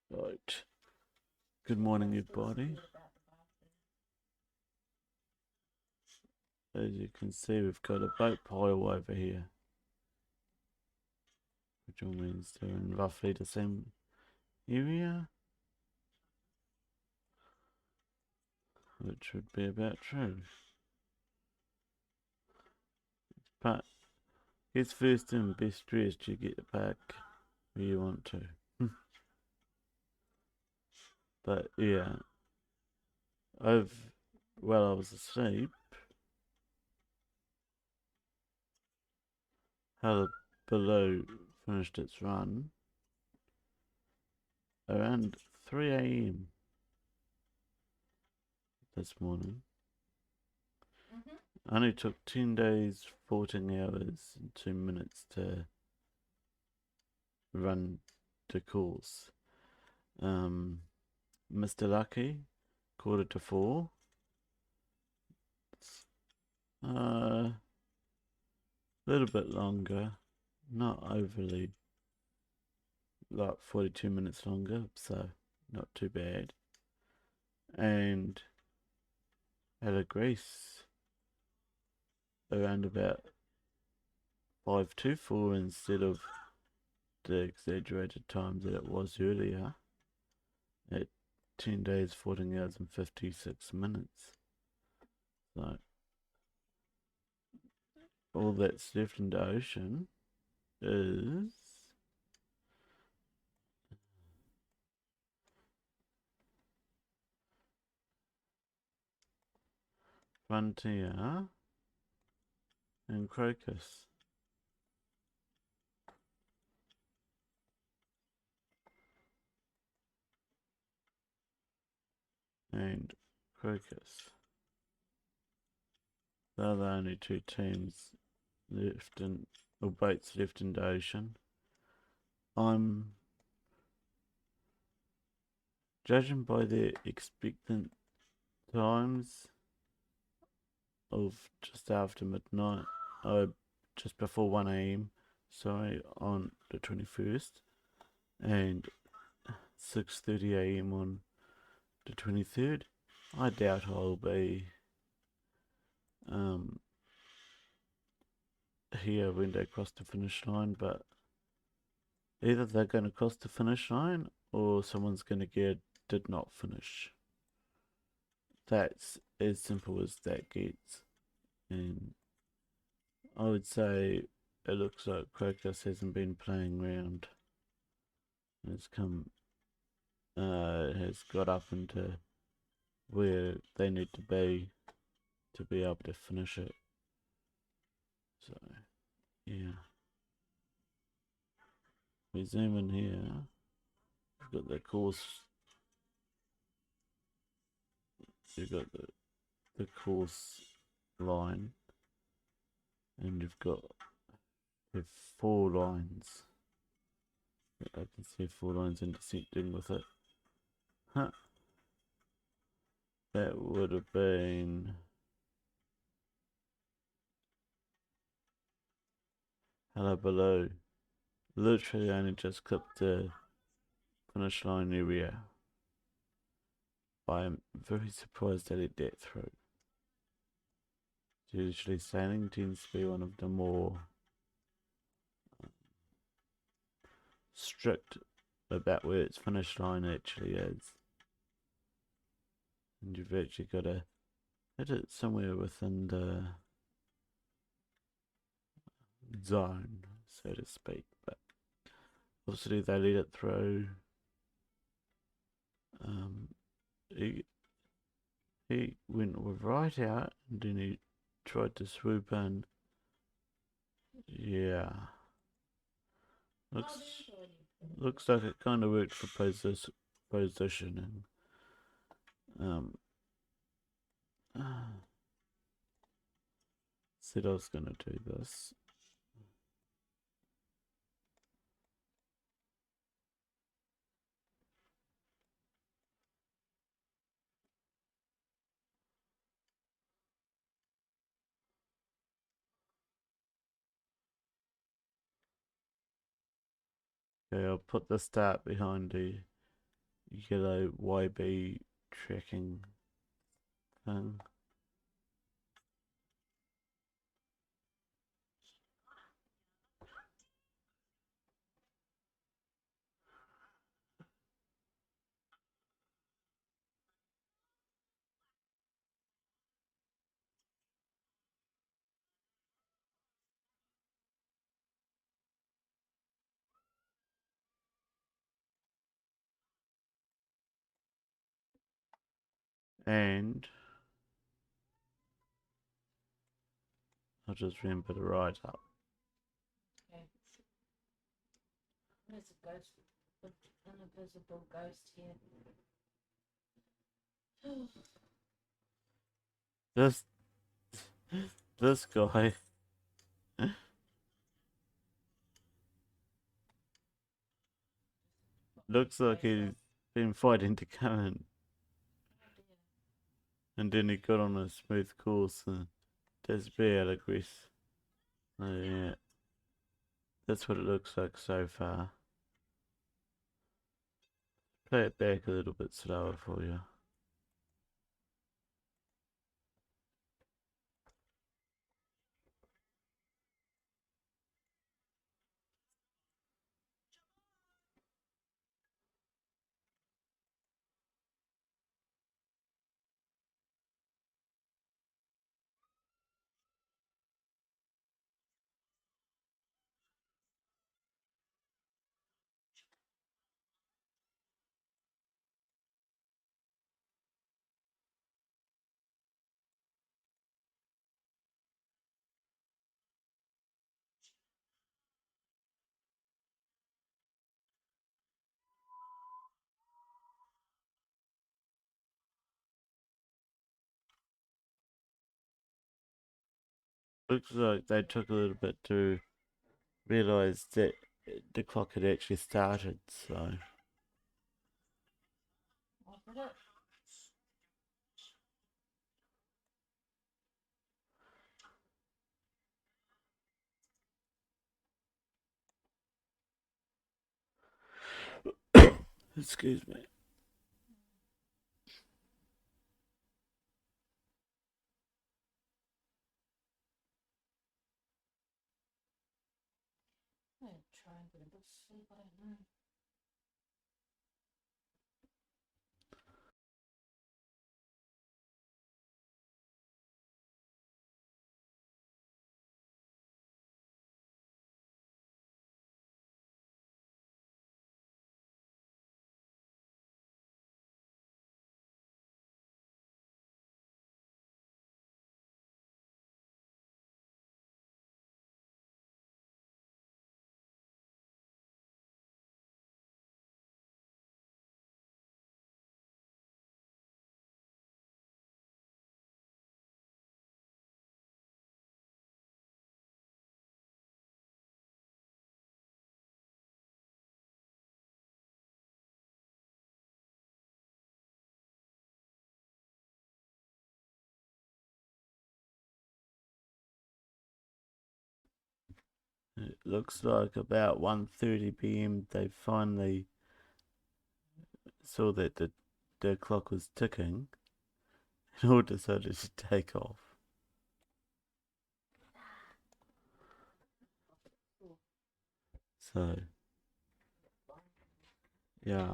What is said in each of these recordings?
Right. Good morning, everybody. As you can see, we've got a boat pile over here, which all means they're in roughly the same area, which would be about true. But it's first and best dressed, you get back where you want to. But yeah, while I was asleep, how the below finished its run around 3 a.m. this morning. Only took 10 days, 14 hours, and 2 minutes to run the course. Mr. Lucky, 3:45. A little bit longer, not overly, like 42 minutes longer, so not too bad. And Ella Grace around about 5:24 instead of the exaggerated time that it was earlier at 10 days, 14 hours, and 56 minutes. So all that's left in the ocean is Frontier and Crocus. And Crocus. They're the only two teams left in, or boats left in the ocean. I'm judging by their expectant times of just after midnight, just before 1 a.m. Sorry, on the 21st, and 6:30 a.m. on the 23rd. I doubt I'll be here when they cross the finish line, but either they're going to cross the finish line or someone's going to get did not finish. That's as simple as that gets. And I would say it looks like Crocus hasn't been playing around. It's has got up into where they need to be able to finish it. So, yeah. We zoom in here. We've got the course. You've got the course line, and you've got 4 lines. I can see 4 lines intersecting with it. Huh. That would have been hello below. Literally only just clipped the finish line area. I am very surprised they let that through. Usually sailing tends to be one of the more strict about where its finish line actually is. And you've actually got to hit it somewhere within the zone, so to speak. But obviously they let it through. He went right out and then he tried to swoop in. Yeah. Looks like it kind of worked for positioning. Said I was gonna do this. Okay, I'll put the start behind the yellow YB tracking thing. And I'll just remember to write up. Okay. There's a ghost, an invisible ghost here. This guy looks like he's been fighting to come in, and then he got on a smooth course and disappeared, I guess. Oh yeah, that's what it looks like so far. Play it back a little bit slower for you. Looks like they took a little bit to realise that the clock had actually started, so. Excuse me. I'm gonna try and get a bit of sleep, I don't know. It looks like about 1:30 p.m. they finally saw that the clock was ticking and all decided to take off. So, yeah.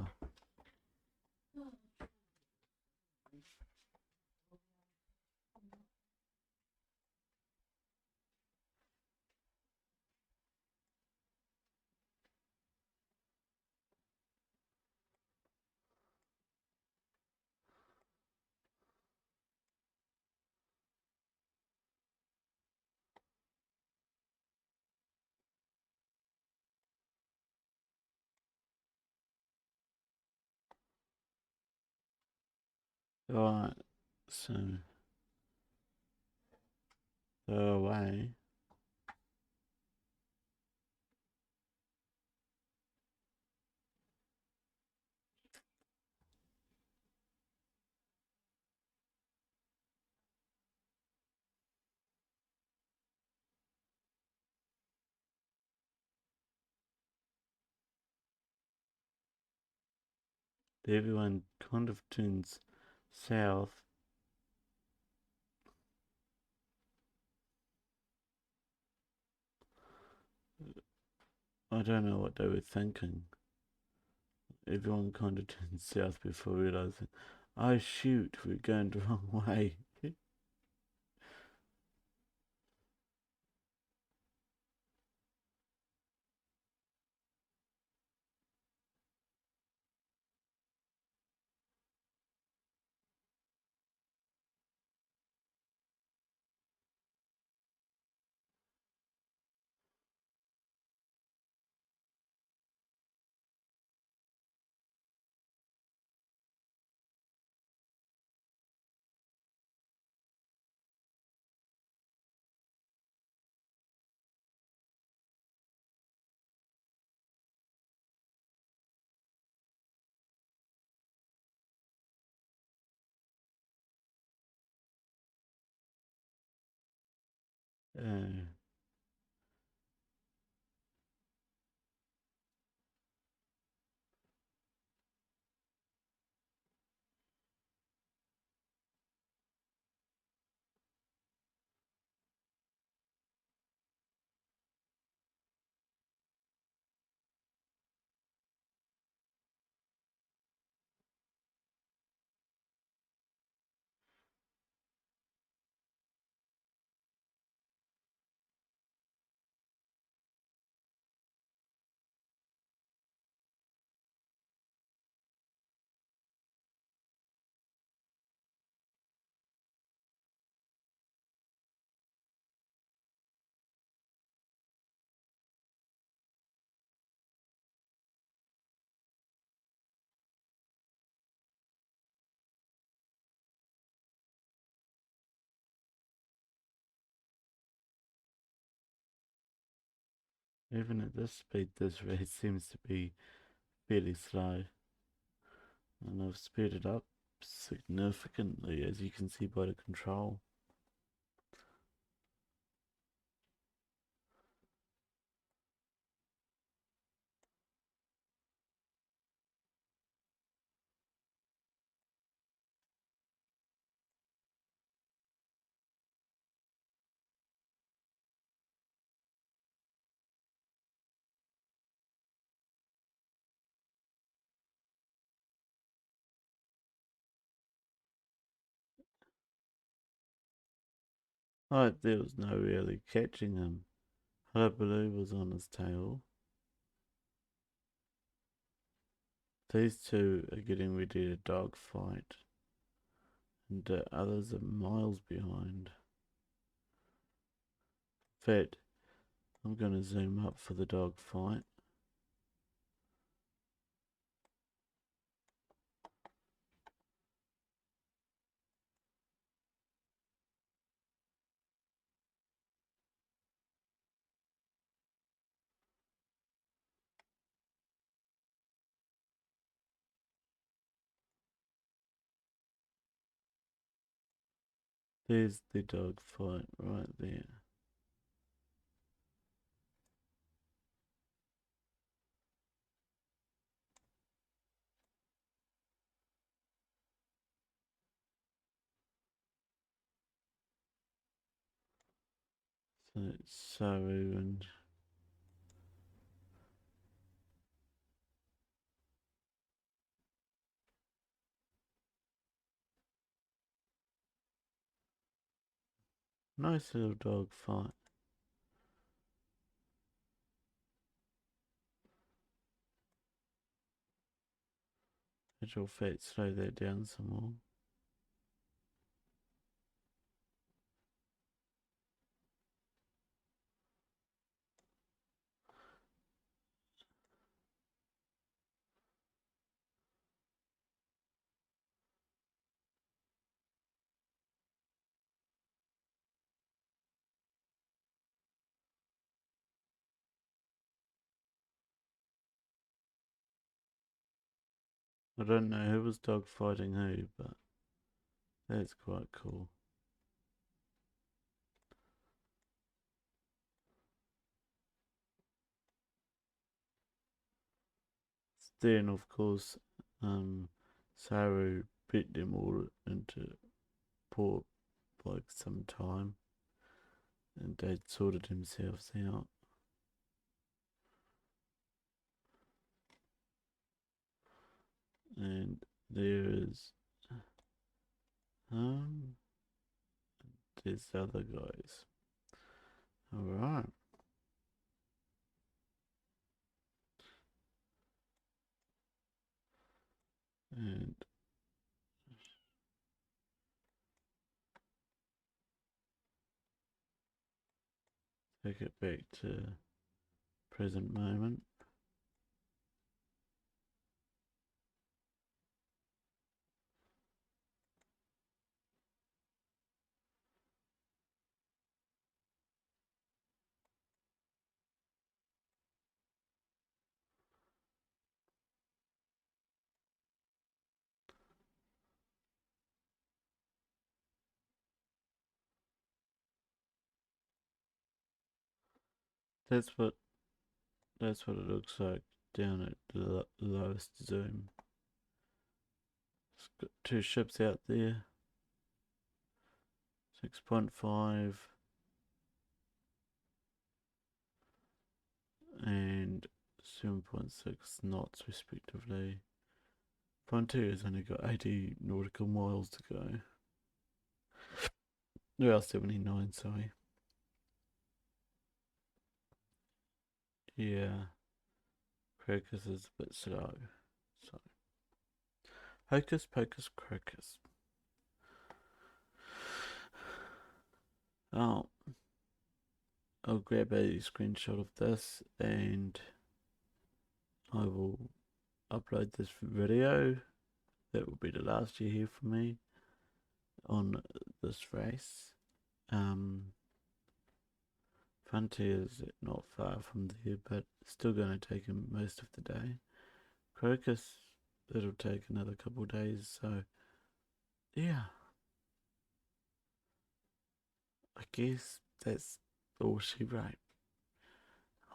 Alright, so go away. everyone kind of turns south. I don't know what they were thinking. Everyone kind of turns south before realizing, oh shoot, we're going the wrong way. Uh, Even at this speed, this race seems to be fairly slow. And I've sped it up significantly, as you can see by the control. Like, there was no really catching him. Hullabaloo was on his tail. These two are getting ready to dogfight, and the others are miles behind. In fact, I'm gonna zoom up for the dogfight. There's the dogfight right there. So it's Saru and nice little dogfight. It'll fat slow that down some more. I don't know who was dogfighting who, but that's quite cool. Then, of course, Saru beat them all into port like some time, and they'd sorted themselves out. And there is um there's the other guys. Alright. And take it back to present moment. That's what that's what it looks like down at the lowest zoom. It's got two ships out there. 6.5 and 7.6 knots respectively. Frontier's only got 80 nautical miles to go. Well, 79, sorry. Yeah, Crocus is a bit slow. So, hocus pocus crocus. Oh, I'll grab a screenshot of this and I will upload this video. That will be the last you hear from me on this race. Frontier's not far from there, but still going to take him most of the day. Crocus, it'll take another couple of days, so yeah. I guess that's all she wrote.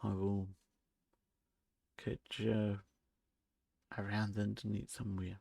I will catch you around the internet somewhere.